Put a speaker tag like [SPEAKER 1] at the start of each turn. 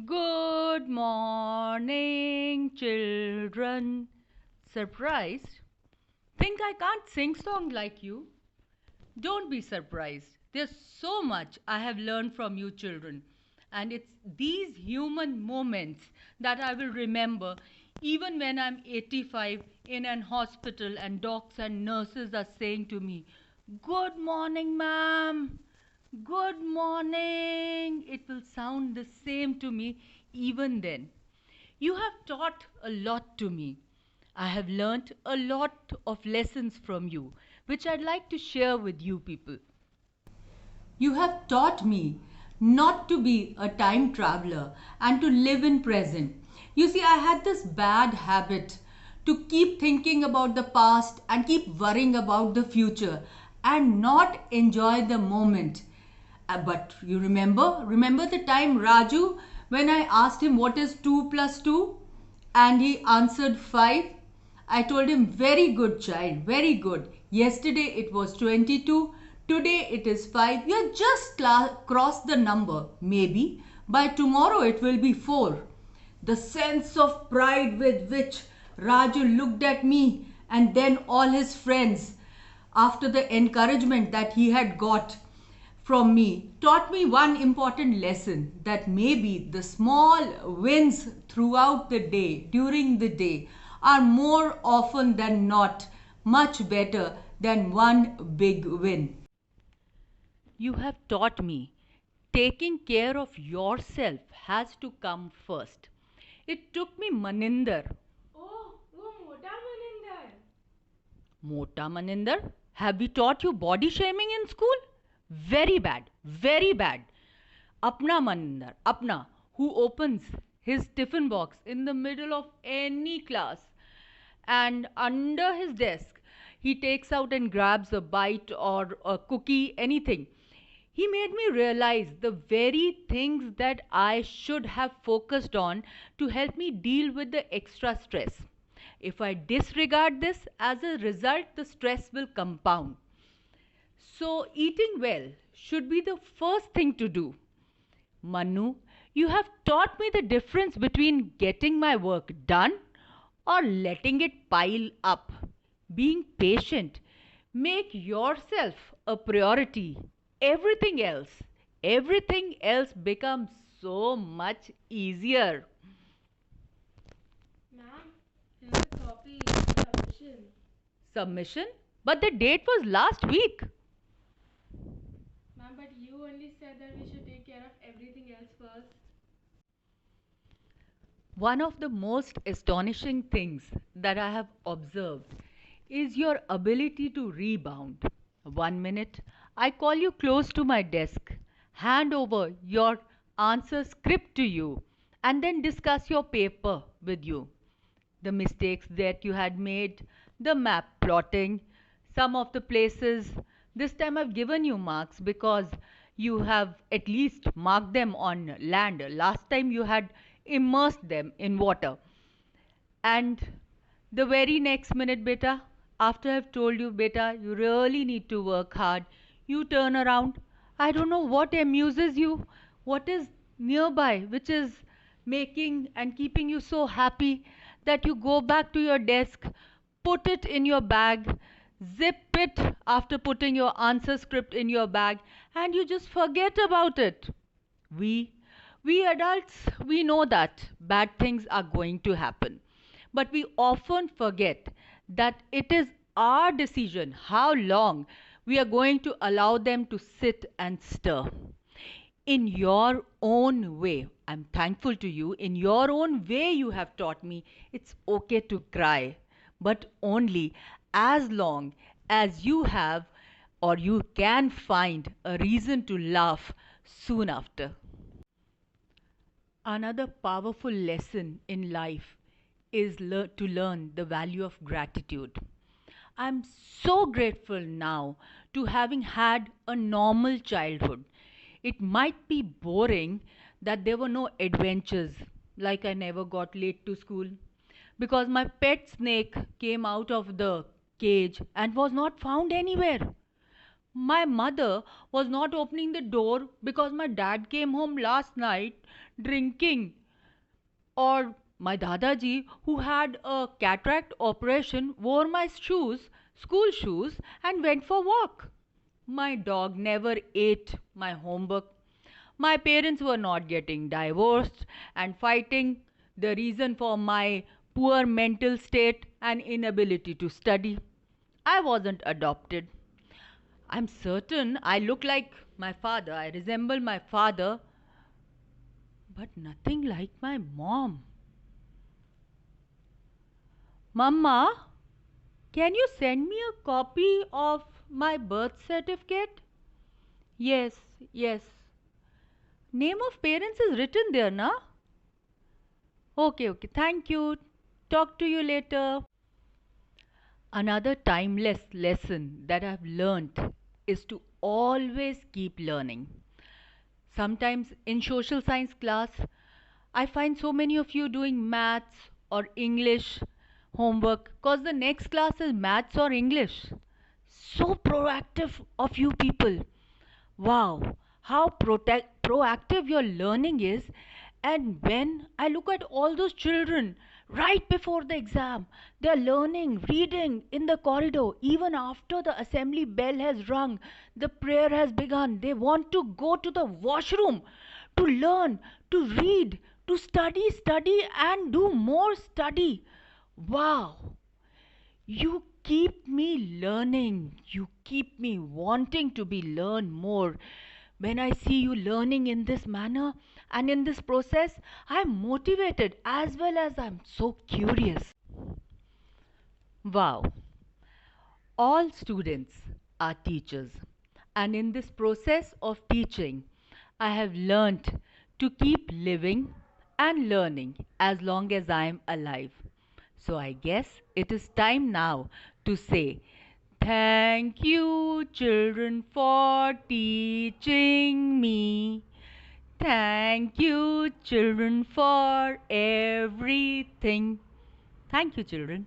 [SPEAKER 1] Good morning, children. Surprised? Think I can't sing song like you? Don't be surprised. There's so much I have learned from you children. And it's these human moments that I will remember even when I'm 85 in an hospital and docs and nurses are saying to me, "Good morning, ma'am. Good morning." It will sound the same to me even then. You have taught a lot to me. I have learnt a lot of lessons from you, which I'd like to share with you people. You have taught me not to be a time traveler and to live in present. You see, I had this bad habit to keep thinking about the past and keep worrying about the future and not enjoy the moment. But you remember the time Raju, when I asked him what is 2 plus 2 and he answered 5. I told him, very good child, very good. Yesterday it was 22, today it is 5. You have just crossed the number. Maybe by tomorrow it will be 4. The sense of pride with which Raju looked at me and then all his friends after the encouragement that he had got from me taught me one important lesson, that maybe the small wins throughout the day, during the day, are more often than not much better than one big win. You have taught me taking care of yourself has to come first. It took me Maninder.
[SPEAKER 2] Oh, वो मोटा Maninder.
[SPEAKER 1] Mota Maninder, have we taught you body shaming in school? Very bad, very bad. Apna Maninder, Apna, who opens his tiffin box in the middle of any class and under his desk he takes out and grabs a bite or a cookie, anything. He made me realize the very things that I should have focused on to help me deal with the extra stress. If I disregard this, as a result, the stress will compound. So, eating well should be the first thing to do. Manu, you have taught me the difference between getting my work done or letting it pile up. Being patient, make yourself a priority. Everything else, everything else becomes so much easier.
[SPEAKER 2] Ma'am, here's a copy for submission.
[SPEAKER 1] Submission? But the date was last week.
[SPEAKER 2] Ma'am, but you only said that we should take care of everything else first.
[SPEAKER 1] One of the most astonishing things that I have observed is your ability to rebound. 1 minute, I call you close to my desk, hand over your answer script to you, and then discuss your paper with you. The mistakes that you had made, the map plotting, some of the places. This time I've given you marks because you have at least marked them on land. Last time you had immersed them in water. And the very next minute, beta, after I've told you, beta, you really need to work hard, you turn around. I don't know what amuses you, what is nearby, which is making and keeping you so happy that you go back to your desk, put it in your bag, zip it after putting your answer script in your bag, and you just forget about it. We, we adults, we know that bad things are going to happen. But we often forget that it is our decision how long we are going to allow them to sit and stir. In your own way, I'm thankful to you. In your own way, you have taught me it's okay to cry, but only as long as you have or you can find a reason to laugh soon after. Another powerful lesson in life is to learn the value of gratitude. I'm so grateful now to having had a normal childhood. It might be boring that there were no adventures, like I never got late to school because my pet snake came out of the cage and was not found anywhere. My mother was not opening the door because my dad came home last night drinking. Or my Dadaji, who had a cataract operation, wore my shoes, school shoes, and went for walk. My dog never ate my homework. My parents were not getting divorced and fighting, the reason for my poor mental state and inability to study. I wasn't adopted. I'm certain I look like my father, I resemble my father, but nothing like my mom. Mama, can you send me a copy of my birth certificate? Yes, yes. Name of parents is written there, na? Okay, okay. Thank you. Talk to you later. Another timeless lesson that I've learned is to always keep learning. Sometimes in social science class, I find so many of you doing maths or English homework because the next class is maths or English. So proactive of you people. Wow, how proactive your learning is. And when I look at all those children right before the exam, they're learning, reading in the corridor, even after the assembly bell has rung, the prayer has begun. They want to go to the washroom to learn, to read, to study, and do more study. Wow, you keep me learning. You keep me wanting to be learn more. When I see you learning in this manner and in this process, I'm motivated as well as I'm so curious. Wow. All students are teachers. And in this process of teaching, I have learnt to keep living and learning as long as I am alive. So I guess it is time now to say, thank you, children, for teaching me. Thank you, children, for everything. Thank you, children.